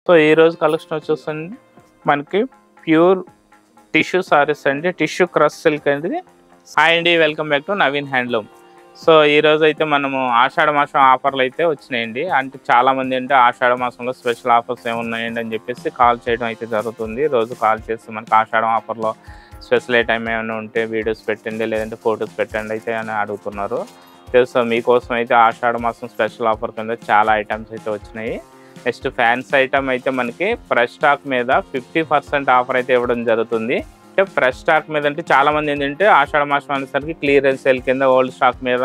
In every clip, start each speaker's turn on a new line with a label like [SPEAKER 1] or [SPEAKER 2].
[SPEAKER 1] So ఈ రోజు collection వచ్చేసండి మనకి ప్యూర్ టిష్యూ సారీస్ అండి, టిష్యూ క్రష్ సిల్క్ అండి. హాయ్ అండి, welcome back to Naveen handloom. So ఈరోజు అయితే మనము ఆషాఢ మాసం ఆఫర్లు అయితే వచ్చినాయండి. అంటే చాలామంది అంటే ఆషాఢ మాసంలో స్పెషల్ ఆఫర్స్ ఏమున్నాయండి అని చెప్పేసి కాల్ చేయడం అయితే జరుగుతుంది. రోజు కాల్ చేసి మనకి ఆషాఢం ఆఫర్లో స్పెషల్ ఐటమ్ ఏమైనా ఉంటే వీడియోస్ పెట్టండి, లేదంటే ఫొటోస్ పెట్టండి అయితే అని అడుగుతున్నారు. సో మీకోసం అయితే ఆషాఢ మాసం స్పెషల్ ఆఫర్ కింద చాలా ఐటమ్స్ అయితే వచ్చినాయి. నెక్స్ట్ ఫ్యాన్స్ ఐటమ్ అయితే మనకి ఫ్రెష్ స్టాక్ మీద 50% ఆఫర్ అయితే ఇవ్వడం జరుగుతుంది. అంటే ఫ్రెష్ స్టాక్ మీద అంటే చాలామంది ఏంటంటే ఆషాఢ మాసం అనేసరికి క్లియరెన్స్ సేల్ కింద ఓల్డ్ స్టాక్ మీద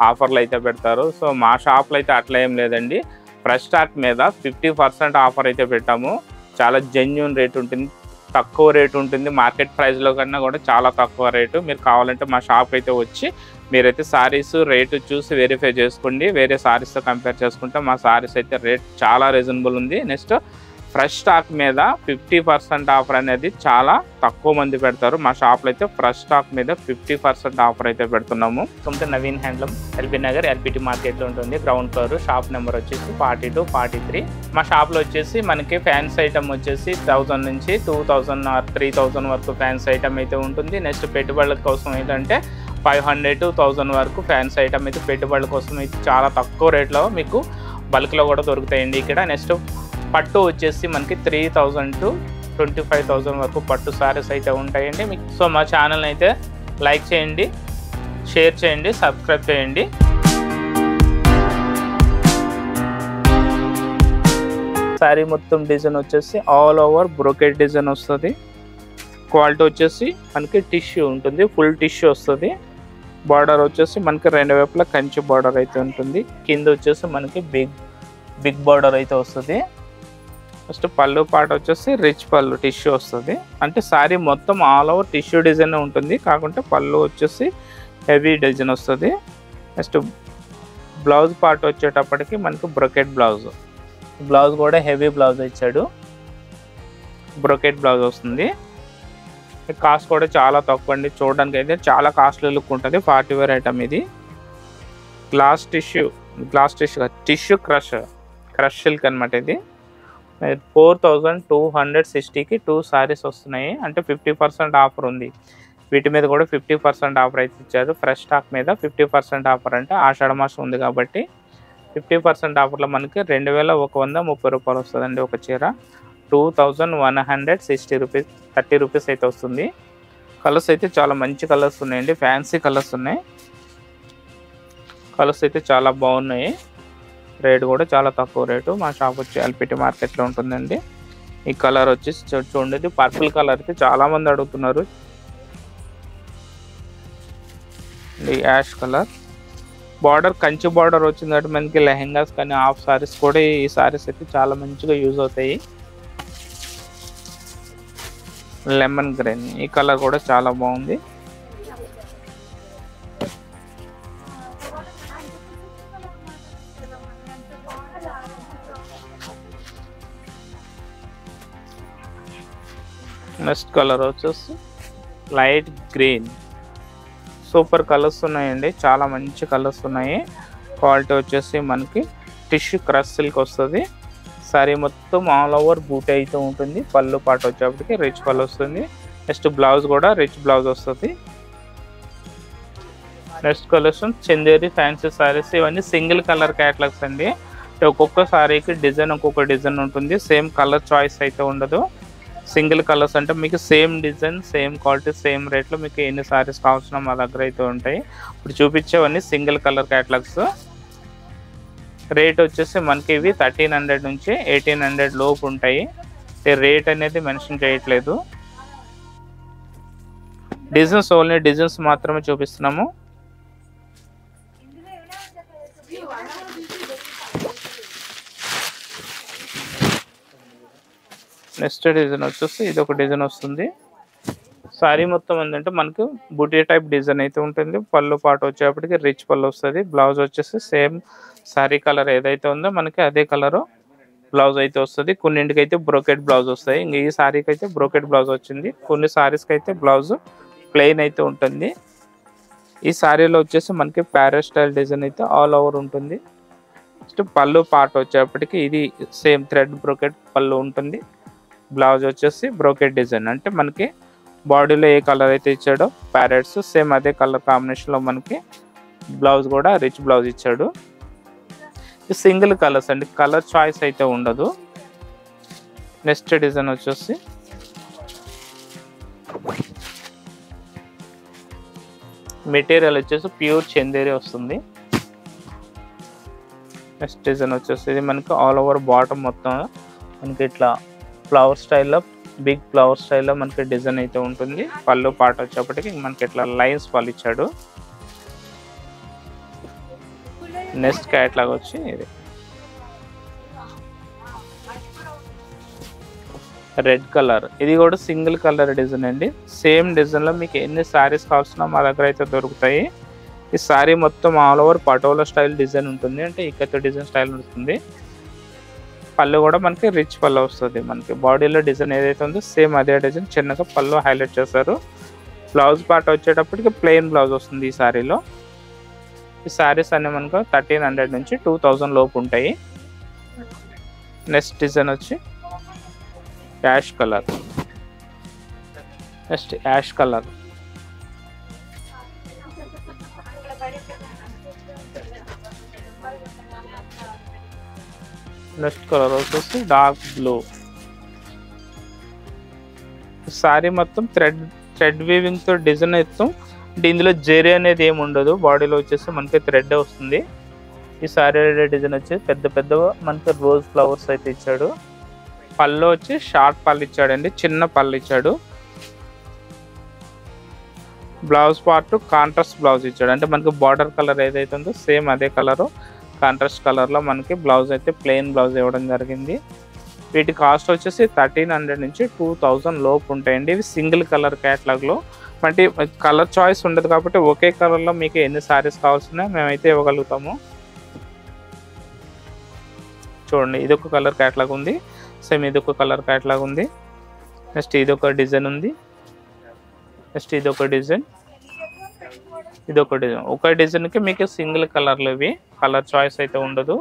[SPEAKER 1] ఆఫర్లు అయితే పెడతారు. సో మా షాప్లో అయితే అట్లా ఏం లేదండి. ఫ్రెష్ స్టాక్ మీద 50% ఆఫర్ అయితే పెట్టాము. చాలా జెన్యూన్ రేట్ ఉంటుంది, తక్కువ రేటు ఉంటుంది. మార్కెట్ ప్రైస్లో కన్నా కూడా చాలా తక్కువ రేటు. మీరు కావాలంటే మా షాప్ అయితే వచ్చి మీరైతే సారీస్ రేటు చూసి వెరిఫై చేసుకోండి. వేరే సారీస్తో కంపేర్ చేసుకుంటే మా సారీస్ అయితే రేట్ చాలా రీజనబుల్ ఉంది. నెక్స్ట్ ఫ్రెష్ స్టాక్ మీద 50% ఆఫర్ అనేది చాలా తక్కువ మంది పెడతారు. మా షాప్లో అయితే ఫ్రెష్ స్టాక్ మీద 50% ఆఫర్ అయితే పెడుతున్నాము. సొంత Naveen handloom LB Nagar LPT మార్కెట్లో ఉంటుంది. గ్రౌండ్ ఫ్లోర్, షాప్ నెంబర్ వచ్చేసి 42, 43. మా షాప్లో వచ్చేసి మనకి ఫ్యాన్స్ ఐటమ్ వచ్చేసి 1000 నుంచి 2000 or 3000 వరకు ఫ్యాన్స్ ఐటమ్ అయితే ఉంటుంది. నెక్స్ట్ పెట్టుబడుల కోసం ఏంటంటే 500 to 1000 వరకు ఫ్యాన్స్ ఐటమ్ అయితే పెట్టుబడుల కోసం అయితే చాలా తక్కువ రేట్లో మీకు బల్క్లో కూడా దొరుకుతాయండి ఇక్కడ. నెక్స్ట్ పట్టు వచ్చేసి మనకి 3000 to 25,000 వరకు పట్టు సారీస్ అయితే ఉంటాయండి మీకు. సో మా ఛానల్ని అయితే లైక్ చేయండి, షేర్ చేయండి, సబ్స్క్రైబ్ చేయండి. శారీ మొత్తం డిజైన్ వచ్చేసి ఆల్ ఓవర్ బ్రోకెట్ డిజైన్ వస్తుంది. క్వాలిటీ వచ్చేసి మనకి టిష్యూ ఉంటుంది, ఫుల్ టిష్యూ వస్తుంది. బార్డర్ వచ్చేసి మనకి రెండు వైపులా కంచి బార్డర్ అయితే ఉంటుంది. కింద వచ్చేసి మనకి బిగ్ బార్డర్ అయితే వస్తుంది. ఫస్ట్ పళ్ళు పాట వచ్చేసి రిచ్ పళ్ళు టిష్యూ వస్తుంది. అంటే శారీ మొత్తం ఆల్ ఓవర్ టిష్యూ డిజైన్ ఉంటుంది, కాకుంటే పళ్ళు వచ్చేసి హెవీ డిజైన్ వస్తుంది. నెక్స్ట్ బ్లౌజ్ పార్ట్ వచ్చేటప్పటికి మనకి బ్రొకెట్ బ్లౌజ్ కూడా హెవీ బ్లౌజ్ ఇచ్చాడు. బ్రొకెట్ బ్లౌజ్ వస్తుంది. కాస్ట్ కూడా చాలా తక్కువ అండి. చూడడానికి అయితే చాలా కాస్ట్లీ లుక్ ఉంటుంది. 40 వేర్ ఐటమ్ ఇది. గ్లాస్ టిష్యూ క్రష్ సిల్క్ అనమాట. ఇది 4260కి 2 సారీస్ వస్తున్నాయి. అంటే 50% ఆఫర్ ఉంది. వీటి మీద కూడా 50% ఆఫర్ అయితే ఇచ్చారు. ఫ్రెష్ స్టాక్ మీద 50% ఆఫర్ అంటే ఆషాఢ మాసం ఉంది కాబట్టి 50% ఆఫర్లో మనకి 2130 రూపాయలు వస్తుందండి ఒక చీర. 2160 రూపీస్, 30 రూపీస్ అయితే వస్తుంది. కలర్స్ అయితే చాలా మంచి కలర్స్ ఉన్నాయండి, ఫ్యాన్సీ కలర్స్ ఉన్నాయి. కలర్స్ అయితే చాలా బాగున్నాయి. రేటు కూడా చాలా తక్కువ రేటు. మా షాప్ వచ్చి ఎల్పిటి మార్కెట్లో ఉంటుందండి. ఈ కలర్ వచ్చేసి చూడండి, పర్పుల్ కలర్ అయితే చాలామంది అడుగుతున్నారు. Ash colour border, Kanchi border వచ్చింది కాబట్టి మనకి లెహెంగాస్ కానీ హాఫ్ సారీస్ కూడా ఈ సారీస్ అయితే చాలా మంచిగా యూజ్ అవుతాయి. లెమన్ గ్రీన్ ఈ కలర్ కూడా చాలా బాగుంది. నెక్స్ట్ కలర్ వచ్చేసి లైట్ గ్రీన్. సూపర్ కలర్స్ ఉన్నాయండి, చాలా మంచి కలర్స్ ఉన్నాయి. క్వాలిటీ వచ్చేసి మనకి టిష్యూ క్రష్ సిల్క్ వస్తుంది. సారీ మొత్తం ఆల్ ఓవర్ బూటీ అయితే ఉంటుంది. పళ్ళు పాట వచ్చేప్పటికి రిచ్ పళ్ళు వస్తుంది. నెక్స్ట్ బ్లౌజ్ కూడా రిచ్ బ్లౌజ్ వస్తుంది. Next collection Chanderi fancy saris. ఇవన్నీ సింగిల్ కలర్ క్యాటలాగ్స్ అండి. ఒక్కొక్క సారీకి డిజైన్ ఒక్కొక్క డిజైన్ ఉంటుంది. సేమ్ కలర్ చాయిస్ అయితే ఉండదు. సింగిల్ కలర్స్ అంటే మీకు same design, same quality, same రేట్లో మీకు ఎన్ని సారీస్ కావాల్సిన మా దగ్గర అయితే ఉంటాయి. ఇప్పుడు చూపించేవన్నీ సింగిల్ కలర్ క్యాటలాగ్స్. రేట్ వచ్చేసి మనకి ఇవి 1300 నుంచి 1800 లోపు ఉంటాయి. రేట్ అనేది మెన్షన్ చేయట్లేదు. డిజైన్స్ ఓన్లీ డిజైన్స్ మాత్రమే చూపిస్తున్నాము. నెక్స్ట్ డిజైన్ వచ్చేసి ఇది ఒక డిజైన్ వస్తుంది. సారీ మొత్తం ఏంటంటే మనకు బుటీ టైప్ డిజైన్ అయితే ఉంటుంది. పళ్ళు పాట వచ్చేప్పటికి రిచ్ పళ్ళు వస్తుంది. బ్లౌజ్ వచ్చేసి సేమ్ సారీ కలర్ ఏదైతే ఉందో మనకి అదే కలరు బ్లౌజ్ అయితే వస్తుంది. కొన్నింటికి అయితే బ్రోకెట్ బ్లౌజ్ వస్తాయి. ఇంక ఈ సారీకి అయితే బ్రోకెట్ బ్లౌజ్ వచ్చింది. కొన్ని సారీస్కి అయితే బ్లౌజ్ ప్లెయిన్ అయితే ఉంటుంది. ఈ సారీలో వచ్చేసి మనకి ప్యారెట్ స్టైల్ డిజైన్ అయితే ఆల్ ఓవర్ ఉంటుంది. నెక్స్ట్ పళ్ళు పార్ట్ వచ్చేప్పటికి ఇది సేమ్ థ్రెడ్ బ్రోకెట్ పళ్ళు ఉంటుంది. బ్లౌజ్ వచ్చేసి బ్రోకెట్ డిజైన్, అంటే మనకి బాడీలో ఏ కలర్ అయితే ఇచ్చాడో ప్యారెట్స్ సేమ్ అదే కలర్ కాంబినేషన్లో మనకి బ్లౌజ్ కూడా రిచ్ బ్లౌజ్ ఇచ్చాడు. ఇది సింగిల్ కలర్స్ అండి, కలర్ చాయిస్ అయితే ఉండదు. నెక్స్ట్ డిజైన్ వచ్చేసి మెటీరియల్ వచ్చేసి ప్యూర్ చందేరి వస్తుంది. నెక్స్ట్ డిజైన్ వచ్చేసి ఇది మనకి ఆల్ ఓవర్ బాటమ్ మొత్తం మనకి ఇట్లా ఫ్లవర్ స్టైల్లో బిగ్ ఫ్లవర్ స్టైల్లో మనకి డిజైన్ అయితే ఉంటుంది. పళ్ళు పాట వచ్చేప్పటికి మనకి ఇట్లా లైన్స్ పళ్ళు ఇచ్చాడు. నెక్స్ట్ క్యాట్లాగ్ వచ్చి ఇది రెడ్ కలర్, ఇది కూడా సింగిల్ కలర్ డిజైన్ అండి. సేమ్ డిజైన్లో మీకు ఎన్ని శారీస్ కావాల్సిన మా దగ్గర అయితే దొరుకుతాయి. ఈ శారీ మొత్తం all over patola style design ఉంటుంది, అంటే ఇక్కత డిజైన్ స్టైల్ ఉంటుంది. పళ్ళు కూడా మనకి రిచ్ పళ్ళు వస్తుంది. మనకి బాడీలో డిజైన్ ఏదైతే ఉందో సేమ్ అదే డిజైన్ చిన్నగా పళ్ళు హైలైట్ చేశారు. బ్లౌజ్ పార్ట్ వచ్చేటప్పటికి ప్లెయిన్ బ్లౌజ్ వస్తుంది ఈ శారీలో. ఈ శారీస్ అన్నీ మనకు 1300 నుంచి 2000 లోపు ఉంటాయి. నెక్స్ట్ డిజైన్ వచ్చి ash colour. Next ash colour, next colour వచ్చేసి డార్క్ బ్లూ. శారీ మొత్తం థ్రెడ్ వీవింగ్ తో డిజైన్ ఇస్తాం. ఇందులో జెరీ అనేది ఏమి ఉండదు, బాడీలో వచ్చేసి మనకి థ్రెడ్ వస్తుంది. ఈ శారీ డిజైన్ వచ్చి పెద్ద పెద్ద మనకి రోజ్ ఫ్లవర్స్ అయితే ఇచ్చాడు. పళ్ళు వచ్చి షార్ట్ పళ్ళు ఇచ్చాడండి, చిన్న పళ్ళు ఇచ్చాడు. బ్లౌజ్ పార్ట్ కాంట్రాస్ట్ బ్లౌజ్ ఇచ్చాడు, అంటే మనకి బార్డర్ కలర్ ఏదైతే ఉందో సేమ్ అదే కలరు కాంట్రాస్ట్ కలర్లో మనకి బ్లౌజ్ అయితే ప్లెయిన్ బ్లౌజ్ ఇవ్వడం జరిగింది. వీటి కాస్ట్ వచ్చేసి 1300 నుంచి 2000 లోపు ఉంటాయండి. ఇవి సింగిల్ కలర్ క్యాట్లాగ్లో, అంటే కలర్ చాయిస్ ఉండదు కాబట్టి ఒకే కలర్లో మీకు ఎన్ని శారీస్ కావాల్సిన మేమైతే ఇవ్వగలుగుతాము. చూడండి, ఇదొక కలర్ క్యాట్లాగ్ ఉంది, సేమ్ ఇదొక కలర్ క్యాట్లాగ్ ఉంది. నెక్స్ట్ ఇదొక డిజైన్ ఉంది. నెక్స్ట్ ఇదొక డిజైన్, ఇదొక డిజైన్. ఒక డిజైన్కి మీకు సింగిల్ కలర్లు, ఇవి కలర్ చాయిస్ అయితే ఉండదు.